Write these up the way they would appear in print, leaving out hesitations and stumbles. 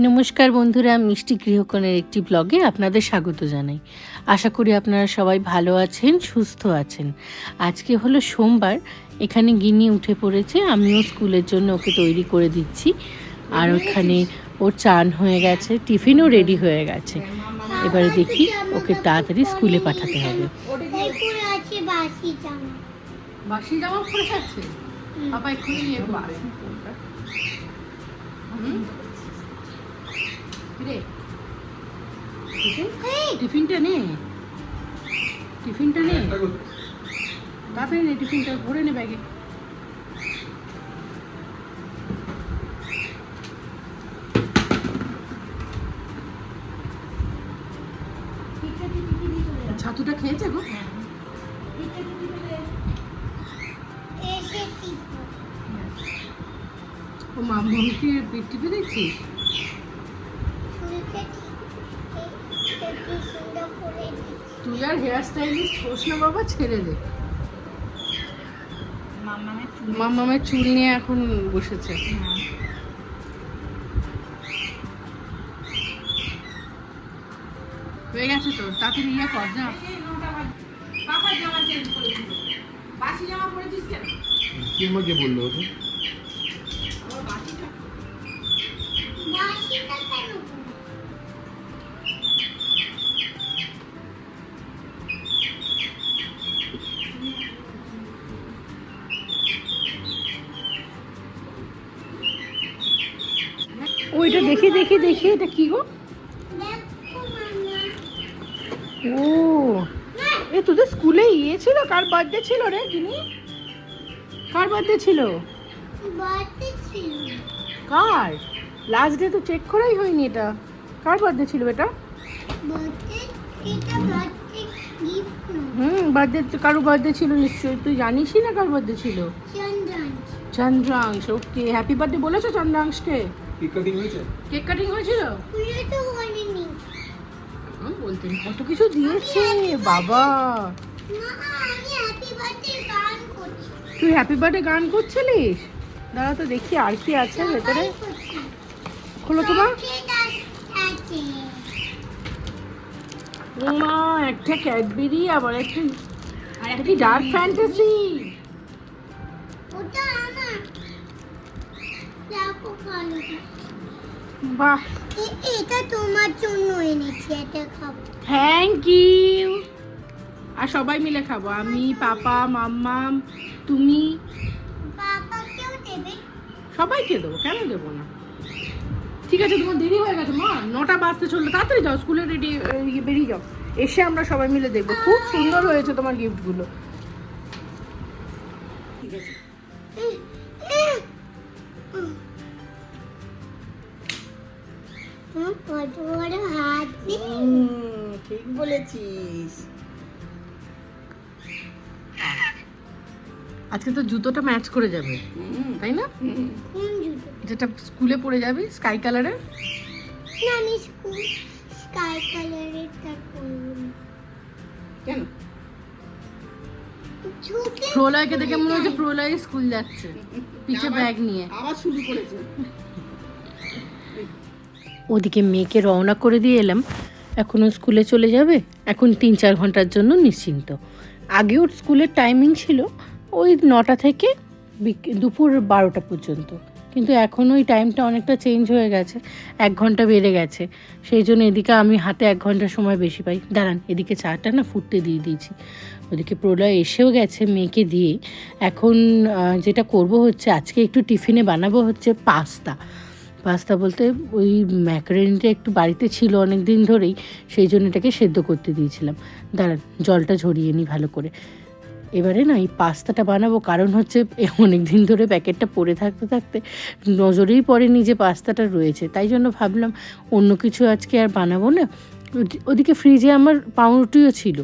নমস্কার বন্ধুরা, মিষ্টি গৃহকোণের একটি ব্লগে আপনাদের স্বাগত জানাই। আশা করি আপনারা সবাই ভালো আছেন, সুস্থ আছেন। আজকে হলো সোমবার, এখানে গিনি উঠে পড়েছে, আমিও স্কুলের জন্য ওকে তৈরি করে দিচ্ছি। আর ওখানে ওর চান হয়ে গেছে, টিফিনও রেডি হয়ে গেছে। এবারে দেখি ওকে তাড়াতাড়ি স্কুলে পাঠাতে হবে। বাসি জামা পরে আছে বাবা, এক্ষুনি নিয়ে টিফিনটা নে, টিফিনটা নে, তাড়াতাড়ি নে, টিফিনটা ভরে নে ব্যাগে। ছাতুটা খেয়েছে গো? ও মামকে পেট টিপে দেখছিস? তুই আর হেয়ার স্টাইলিস্ট হোস না বাবা, ছেড়ে দে। মামামের চুল নিয়ে এখন বসেছে। হয়ে গেছে তো, তাড়াতাড়ি ইয়ে কর, যা। বাবা জামা চেঞ্জ করে দিল, বাসি জামা পরেছিস কেন? কি আমাকে বললো ওটা? ওইটা দেখি দেখি দেখি, এটা কি গো? ও, এ তোদের স্কুলে ইয়ে ছিল? কার বার্থডে ছিল রে গিনি? কার বার্থডে ছিল? কার? লাস্ট ডে তো চেক করাই হয়নি। এটা কার বার্থডে ছিল? এটা বার্থডে, কারো বার্থডে ছিল নিশ্চয়ই। তুই জানিসই না কার বার্থডে ছিল? চন্দ্রাংশ। ওকে, হ্যাপি বার্থডে বলেছো চন্দ্রাংশকে? কেক কাটিং হয়েছে? কেক কাটিং হয়েছিল? বলতেন কত কিছু দিয়েছে বাবা। তুই হ্যাপি বার্থডে গান করছিলিস? দাঁড়া তো দেখি আর কি আছে ভেতরে। খোলো তোমার। মা, একটা ক্যাডবেরি, আবার একটা কি ডার্ক ফ্যান্টাসি। বাহ, এটা তোমার জন্য এনেছি, এটা খাবো। Thank you. আর সবাই মিলে খাবো, আমি, পাপা, মাম্মাম, তুমি। পাপাকেও দেবে? সবাইকে দেবো, কেন দেবো না? ঠিক আছে, তোমার দেরি হয়ে গেছে মা, 9টা বাজতে চললো। তাড়াতাড়ি যাও, স্কুলে রেডি বেরিয়ে যাও। এসে আমরা সবাই মিলে দেখবো। খুব সুন্দর হয়েছে তোমার গিফটগুলো। ঠিক আছে। কত বড় হাত! ঠিক বলেছিস। আজকে তো জুতোটা ম্যাচ করে যাবে, তাই না? কোন জুতো? যেটা স্কুলে পরে যাবি, স্কাই কালারের। না, আমি স্কাই কালারেরটা পরবো না। কেন? প্রলয়কে দেখে মনে হচ্ছে প্রলয় স্কুল যাচ্ছে, পিঠে ব্যাগ নিয়ে। আবার শুরু করেছে। ওদিকে মেয়েকে রওনা করে দিয়ে এলাম। এখনও স্কুলে চলে যাবে, এখন 3-4 ঘন্টার জন্য নিশ্চিন্ত। আগে ওর স্কুলের টাইমিং ছিল ওই 9টা থেকে দুপুর 12টা পর্যন্ত, কিন্তু এখন ওই টাইমটা অনেকটা চেঞ্জ হয়ে গেছে, 1 ঘন্টা বেড়ে গেছে। সেই জন্য এদিকে আমি হাতে 1 ঘন্টা সময় বেশি পাই। দাঁড়ান, এদিকে চাটা না ফুটতে দিয়ে দিয়েছি। ওদিকে প্রলয় এসেও গেছে মেয়েকে দিয়ে। এখন যেটা করব হচ্ছে, আজকে একটু টিফিনে বানাবো হচ্ছে পাস্তা। পাস্তা বলতে ওই ম্যাকারনিটা একটু বাড়িতে ছিল অনেক দিন ধরেই, সেই জন্য এটাকে সেদ্ধ করতে দিয়েছিলাম। দাঁড়ান, জলটা ঝরিয়ে নিই ভালো করে। এবারে না এই পাস্তাটা বানাবো, কারণ হচ্ছে অনেক দিন ধরে প্যাকেটটা পড়ে থাকতে থাকতে নজরেই পড়েনি যে পাস্তাটা রয়েছে, তাই জন্য ভাবলাম অন্য কিছু আজকে আর বানাবো না। ওদিকে ফ্রিজে আমার পাউরুটিও ছিল,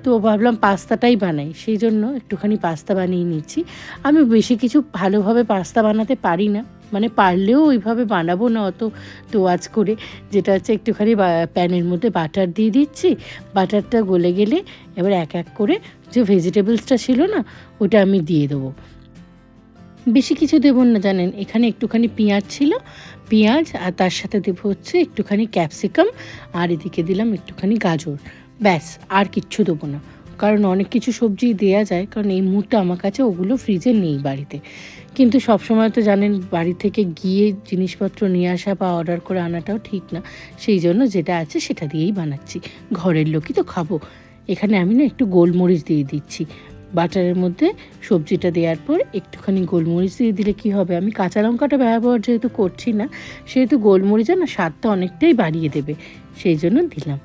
তো ভাবলাম পাস্তাটাই বানাই, সেই জন্য একটুখানি পাস্তা বানিয়ে নিচ্ছি। আমি বেশি কিছু ভালোভাবে পাস্তা বানাতে পারি না, মানে পারলেও ওইভাবে বানাবো না অত তোয়াজ করে। যেটা হচ্ছে একটুখানি প্যানের মধ্যে বাটার দিয়ে দিচ্ছি, বাটারটা গলে গেলে এবার এক এক করে যে ভেজিটেবলসটা ছিল না ওটা আমি দিয়ে দেবো। বেশি কিছু দেবো না জানেন, এখানে একটুখানি পেঁয়াজ ছিল, পেঁয়াজ আর তার সাথে দেবো হচ্ছে একটুখানি ক্যাপসিকাম, আর এদিকে দিলাম একটুখানি গাজর, ব্যাস। আর কিচ্ছু দেবো না, কারণ অনেক কিছু সবজি দেয়া যায়, কারণ এই মুহূর্তে আমার কাছে ওগুলো ফ্রিজে নেই বাড়িতে। কিন্তু সব সময় তো জানেন বাড়ি থেকে গিয়ে জিনিসপত্র নিয়ে আসা বা অর্ডার করে আনাটাও ঠিক না, সেই জন্য যেটা আছে সেটা দিয়েই বানাচ্ছি, ঘরের লোকই তো খাবো। এখানে আমি না একটু গোলমরিচ দিয়ে দিচ্ছি বাটারের মধ্যে। সবজিটা দেওয়ার পর একটুখানি গোলমরিচ দিয়ে দিলে কি হবে, আমি কাঁচা লঙ্কাটা ব্যবহার যেহেতু করছি না, সেহেতু গোলমরিচে না স্বাদটা অনেকটাই বাড়িয়ে দেবে, সেই জন্য দিলাম।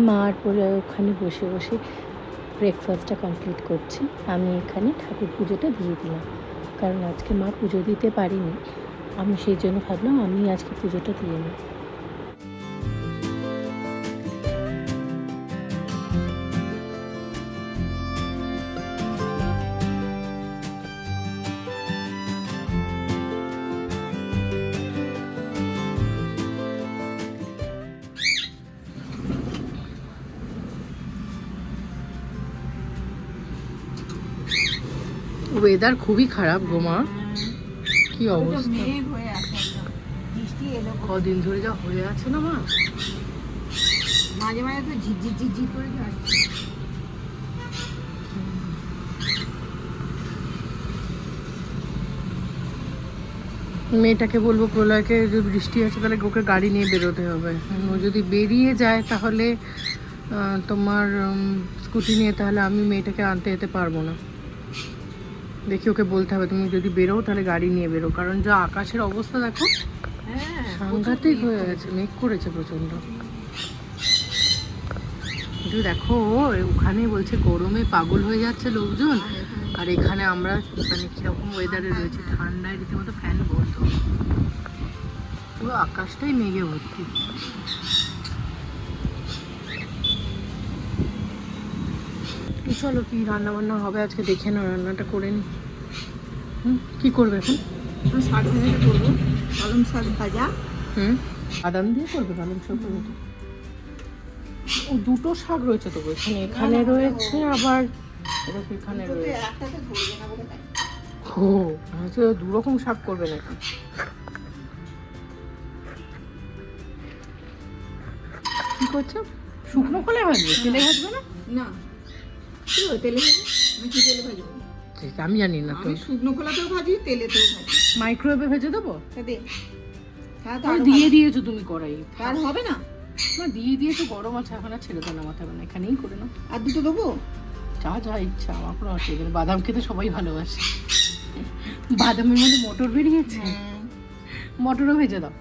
মার পরে ওখানে বসে বসে ব্রেকফাস্টটা কমপ্লিট করছি, আমি এখানে ঠাকুর পুজোটা দিয়ে দিলাম, কারণ আজকে মা পুজো দিতে পারিনি, আমি সেই জন্য ভাবলাম আমি আজকে পুজোটা দিয়ে নিই। ওয়েদার খুবই খারাপ গো মা, কি অবস্থা, মেঘ হয়ে আছে একদম, বৃষ্টি এলো, কদিন ধরে যা হয়ে আছে না মা। মাঝে মাঝে তো ঝিরঝির ঝিরঝির করে যাচ্ছে। মেয়েটাকে বলবো প্রলয়কে, যদি বৃষ্টি আছে তাহলে ওকে গাড়ি নিয়ে বেরোতে হবে, ও যদি বেরিয়ে যায় তাহলে তোমার স্কুটি নিয়ে, তাহলে আমি মেয়েটাকে আনতে যেতে পারবো না। দেখি ওকে বলতে হবে তুমি যদি বেরো তাহলে গাড়ি নিয়ে বেরো, কারণ যা আকাশের অবস্থা দেখো, হ্যাঁ, সাংঘাতিক হয়ে গেছে, মেঘ করেছে প্রচন্ড। কিন্তু দেখো ওখানে বলছে গরমে পাগল হয়ে যাচ্ছে লোকজন, আর এখানে আমরা মানে কিরকম ওয়েদারে রয়েছে, ঠান্ডায় রীতিমতো ফ্যান বন্ধ, পুরো আকাশটাই মেঘে ভর্তি। চলো কি রান্না বান্না হবে আজকে দেখে নাও, রান্নাটা করে নি। কি করবে এখন? শাক ভাজাটা করবো, পালং শাক ভাজা। বাদাম দিয়ে করবে পালং শাক ভাজাটা? ও দুটো শাক রয়েছে তো এখানে, এখানে রয়েছে আবার এখানে রয়েছে। একটাতে ধরবে না বলে তাই। ও আচ্ছা, দু রকম শাক করবে নাকি? কি করছো? শুকনো খোলে ভাজবে, তেলে ভাজবে না? না, কি হয় তেলে ভাজি? আমি কি তেলে ভাজবো? ঠিক আমি জানি না তো। আমি শুকনো খোলাতেও ভাজি, তেলেতেও ভাজি। মাইক্রোওয়েভে ভেজে দেবো? তা দে। হ্যাঁ, তো আর আরো দিয়ে ভালো। দিয়েছো তুমি কড়াই, আর হবে না? না দিয়ে দিয়েছো, গরম আছে এখন আর ছেড়ে দাও, নামাতে হবে না, এখানেই করে নাও। আর দুটো দেবো? যা যা ইচ্ছা, আমার কোনো অসুবিধা নেই, বাদাম খেতে সবাই ভালোবাসে। বাদামের মধ্যে মটর বেরিয়েছে, মটরও ভেজে দাও।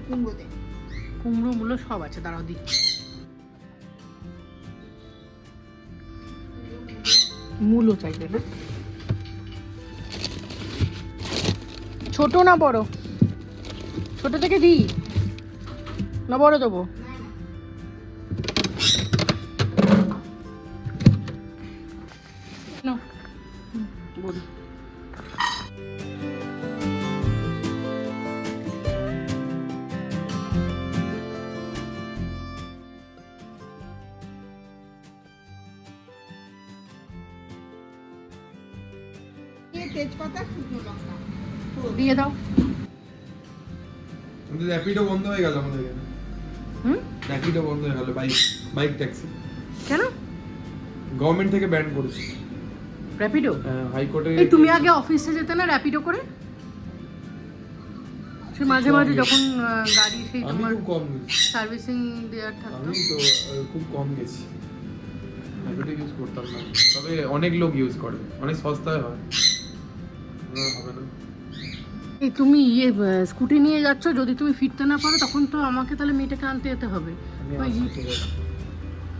কুমড়ো দে। কুমড়ো মূলো সব আছে, দাঁড়াও দিচ্ছি। মূলো চাইবে না? ছোট না বড়? ছোট থেকে দিই না বড় দেবো? নাও, বলি। তেজপাতা, শুকনো লঙ্কা দিয়ে দাও। র্যাপিডো বন্ধ হয়ে গেল আমাদের এখানে। হুম র্যাপিডো বন্ধ হয়ে গেল, বাইক ট্যাক্সি কেন গভর্নমেন্ট থেকে ব্যান করেছে। র্যাপিডো? হাইকোর্টে। এই তুমি আগে অফিসে যেতে না র্যাপিডো করে? সে মাঝে মাঝে যখন গাড়ি সেই আমি তোমার খুব কম গেছি, সার্ভিসিং দেওয়ার থাকতো। আমি তো খুব কম গেছি, র্যাপিডো ইউজ করতাম না। তবে অনেক লোক ইউজ করে, অনেক সস্তায় হয়। হবে না। এই তুমি স্কুটি নিয়ে যাচ্ছ, যদি তুমি ফিরতে না পারো তখন তো আমাকে তাহলে মেয়েটাকে আনতে যেতে হবে। আমি ওই আসছি, ঠিক আছে।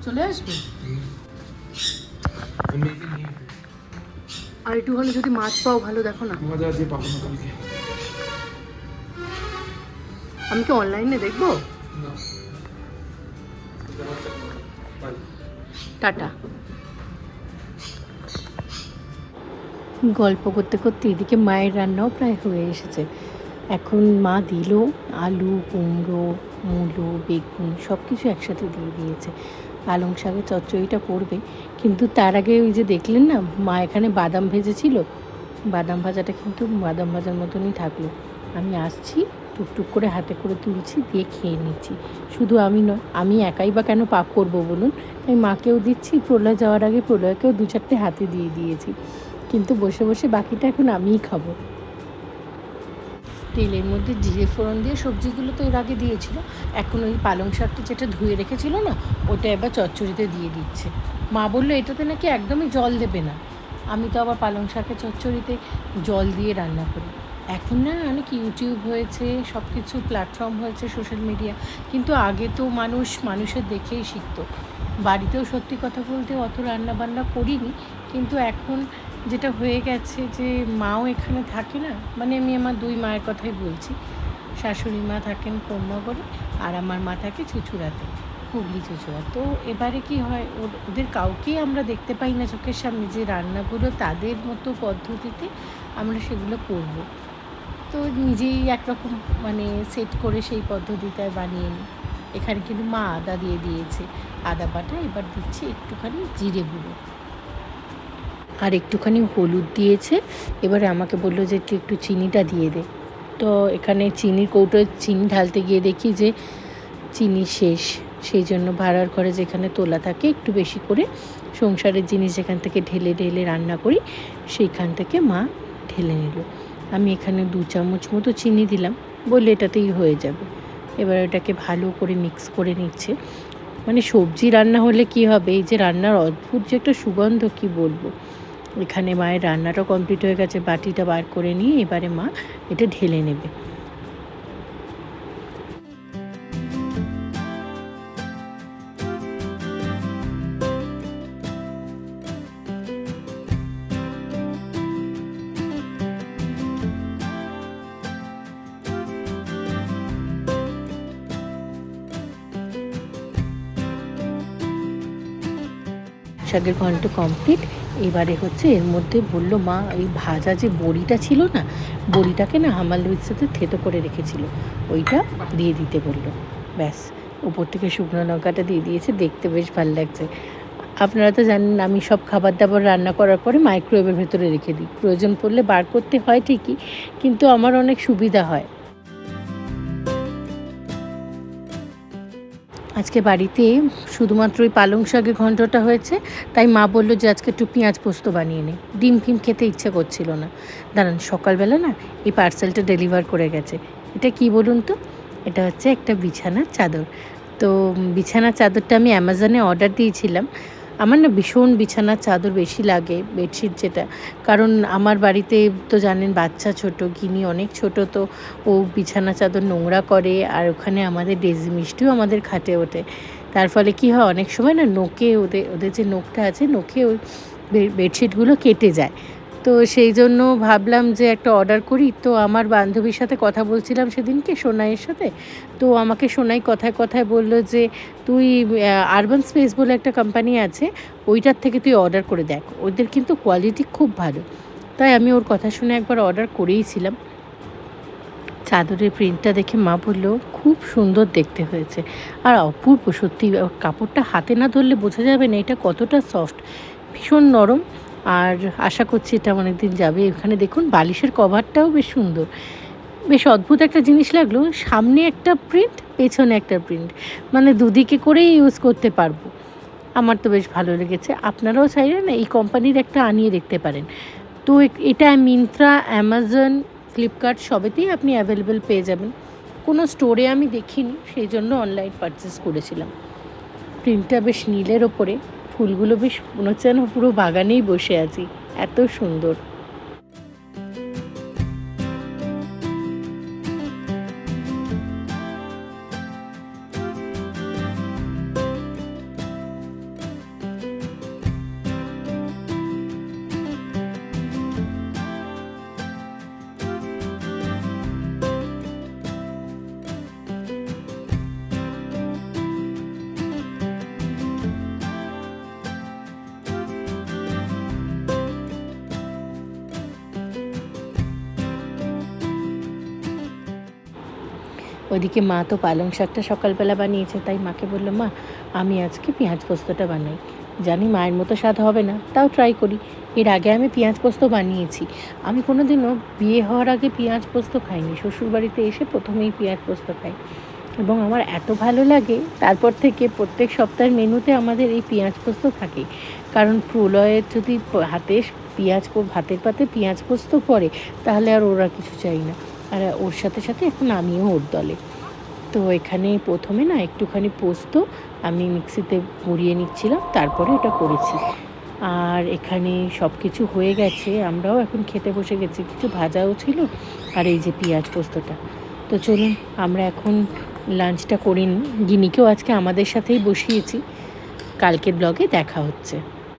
চলে আসবে। আমি মেয়েকে নিয়ে আর একটুখানি যদি মাছ পাও ভালো, দেখো না। মজা আছে পাবো না কালকে। আমি কি অনলাইনে দেখবো? না। বাই। টাটা। গল্প করতে করতে এদিকে মায়ের রান্নাও প্রায় হয়ে এসেছে। এখন মা দিল আলু, কুমড়ো, মূলো, বেগুন সব কিছু একসাথে দিয়ে দিয়েছে। পালং শাকের চচ্চড়িটা করবে, কিন্তু তার আগে ওই যে দেখলেন না মা এখানে বাদাম ভেজেছিল, বাদাম ভাজাটা কিন্তু বাদাম ভাজার মতনই থাকলো। আমি আসছি, টুকটুক করে হাতে করে তুলছি, দিয়ে খেয়ে নিচ্ছি। শুধু আমি নয়, আমি একাই বা কেন পাপ করব বলুন, তাই মাকেও দিচ্ছি, প্রলয় যাওয়ার আগে প্রলয়কেও 2-4টে হাতে দিয়ে দিয়েছি, কিন্তু বসে বসে বাকিটা এখন আমিই খাবো। তেলের মধ্যে জিরে ফোড়ন দিয়ে সবজিগুলো তো এর আগে দিয়েছিল, এখন ওই পালং শাকটা যেটা ধুয়ে রেখেছিল না, ওটা এবার চচ্চড়িতে দিয়ে দিচ্ছে। মা বললো এটাতে নাকি একদমই জল দেবে না। আমি তো আবার পালং শাকের চচ্চড়িতে জল দিয়ে রান্না করি। এখন না অনেক ইউটিউব হয়েছে, সব কিছু প্ল্যাটফর্ম হয়েছে, সোশ্যাল মিডিয়া, কিন্তু আগে তো মানুষের দেখেই শিখতো। বাড়িতেও সত্যি কথা বলতে অত রান্নাবান্না করিনি, কিন্তু এখন যেটা হয়ে গেছে যে মাও এখানে থাকে না, মানে আমি আমার 2 মায়ের কথাই বলছি। শাশুড়ি মা থাকেন কোন্নগরে, আর আমার মা থাকে চুঁচুড়াতে, হুগলি চুঁচুড়া। তো এবারে কি হয়, ওদের কাউকেই আমরা দেখতে পাই না চোখের সামনে যে রান্নাগুলো তাদের মতো পদ্ধতিতে আমরা সেগুলো করব। তো নিজেই একরকম মানে সেট করে সেই পদ্ধতিতে বানিয়ে নিই। এখানে কিন্তু মা আদা দিয়ে দিয়েছে, আদা বাটা, এবার দিচ্ছি একটুখানি জিরে গুঁড়ো আর একটুখানি হলুদ দিয়েছে। এবারে আমাকে বললো যে একটু চিনিটা দিয়ে দে। তো এখানে চিনির কৌটোয় চিনি ঢালতে গিয়ে দেখি যে চিনি শেষ, সেই জন্য ভাড়ার ঘরে যেখানে তোলা থাকে একটু বেশি করে সংসারের জিনিস যেখান থেকে ঢেলে ঢেলে রান্না করি, সেইখান থেকে মা ঢেলে নিল। আমি এখানে 2 চামচ মতো চিনি দিলাম, বললে এটাতেই হয়ে যাবে। এবার এটাকে ভালো করে মিক্স করে নিচ্ছে। মানে সবজি রান্না হলে কি হবে, এই যে রান্নার অদ্ভুত যে একটা সুগন্ধ, কি বলবো। এখানে মায়ের রান্নাটা কমপ্লিট হয়ে গেছে, বাটিটা বার করে নিয়ে এবারে মা এটা ঢেলে নেবে। শাকের ঘন্ট কমপ্লিট। এবারে হচ্ছে এর মধ্যে বললো মা এই ভাজা যে বড়িটা ছিল না, বড়িটাকে না হামালদির সাথে থেতো করে রেখেছিল, ওইটা দিয়ে দিতে বললো। ব্যাস, উপর থেকে শুকনো লঙ্কাটা দিয়ে দিয়েছে, দেখতে বেশ ভালো লাগছে। আপনারা তো জানেন আমি সব খাবার দাবার রান্না করার পরে মাইক্রোওয়েভের ভেতরে রেখে দিই, প্রয়োজন পড়লে বার করতে হয় ঠিকই, কিন্তু আমার অনেক সুবিধা হয়। আজকে বাড়িতে শুধুমাত্র ওই পালং শাকের ঘন্টটা হয়েছে, তাই মা বললো যে আজকে একটু পেঁয়াজ পোস্ত বানিয়ে নে। ডিম ফিম খেতে ইচ্ছে করছিল না। দাঁড়ান, সকালবেলা না এই পার্সেলটা ডেলিভার করে গেছে। এটা কি বলুন তো? এটা হচ্ছে একটা বিছানার চাদর। তো বিছানার চাদরটা আমি অ্যামাজনে অর্ডার দিয়েছিলাম। আমার না ভীষণ বিছানার চাদর বেশি লাগে বেডশিট যেটা, কারণ আমার বাড়িতে তো জানেন বাচ্চা ছোট, গিনি অনেক ছোট, তো ও বিছানা চাদর নোংরা করে, আর ওখানে আমাদের ডেজি মিষ্টিও আমাদের খাটে ওঠে। তার ফলে কি হয়, অনেক সময় না নোকে ওদের যে নোকটা আছে, নোকে ওই বেডশিটগুলো কেটে যায়। তো সেই জন্য ভাবলাম যে একটা অর্ডার করি। তো আমার বান্ধবীর সাথে কথা বলছিলাম সেদিনকে, সোনাইয়ের সাথে। তো আমাকে সোনাই কথায় কথায় বলল যে তুই আরবান স্পেস বলে একটা কোম্পানি আছে, ওইটার থেকে তুই অর্ডার করে দেখ, ওদের কিন্তু কোয়ালিটি খুব ভালো। তাই আমি ওর কথা শুনে একবার অর্ডার করেইছিলাম। চাদরের প্রিন্টটা দেখে মা বললো খুব সুন্দর দেখতে হয়েছে, আর অপূর্ব সত্যি। কাপড়টা হাতে না ধরলে বোঝা যাবে না এটা কতটা সফট, ভীষণ নরম। আর আশা করছি এটা অনেক দিন যাবে। এখানে দেখুন বালিশের কভারটাও বেশ সুন্দর, বেশ অদ্ভুত একটা জিনিস লাগলো, সামনে একটা প্রিন্ট পেছনে একটা প্রিন্ট, মানে দুদিকে করেই ইউজ করতে পারবো। আমার তো বেশ ভালো লেগেছে। আপনারাও চাইলে না এই কোম্পানির একটা আনিয়ে দেখতে পারেন। তো এটা মিন্ত্রা, অ্যামাজন, ফ্লিপকার্ট সবেতেই আপনি অ্যাভেলেবেল পেয়ে যাবেন। কোনো স্টোরে আমি দেখিনি, সেই জন্য অনলাইন পারচেস করেছিলাম। প্রিন্টটা বেশ নীলের ওপরে, ফুলগুলো বেশ মনে হচ্ছে যেন পুরো বাগানেই বসে আছি, এত সুন্দর। ওইদিকে মা তো পালং শাকটা সকালবেলা বানিয়েছে, তাই মাকে বললো, মা আমি আজকে পেঁয়াজ পোস্তটা বানাই। জানি মায়ের মতো স্বাদ হবে না, তাও ট্রাই করি। এর আগে আমি পেঁয়াজ পোস্ত বানিয়েছি। আমি কোনো দিনও বিয়ে হওয়ার আগে পেঁয়াজ পোস্ত খাইনি, শ্বশুরবাড়িতে এসে প্রথমেই পেঁয়াজ পোস্ত খাই এবং আমার এত ভালো লাগে। তারপর থেকে প্রত্যেক সপ্তাহের মেনুতে আমাদের এই পেঁয়াজ পোস্ত থাকে, কারণ প্রলয়ের যদি ভাতের পাতে পেঁয়াজ পোস্ত পড়ে তাহলে আর ওরা কিছু চাই না। আর ওর সাথে সাথে এখন আমিও ওর দলে। তো এখানে প্রথমে না একটুখানি পোস্ত আমি মিক্সিতে গুঁড়িয়ে নিচ্ছিলাম, তারপরে এটা করেছি। আর এখানে সব কিছু হয়ে গেছে, আমরাও এখন খেতে বসে গেছি। কিছু ভাজাও ছিল আর এই যে পেঁয়াজ পোস্তটা। তো চলুন আমরা এখন লাঞ্চটা করে নিই। গিনিকেও আজকে আমাদের সাথেই বসিয়েছি। কালকের ব্লগে দেখা হচ্ছে।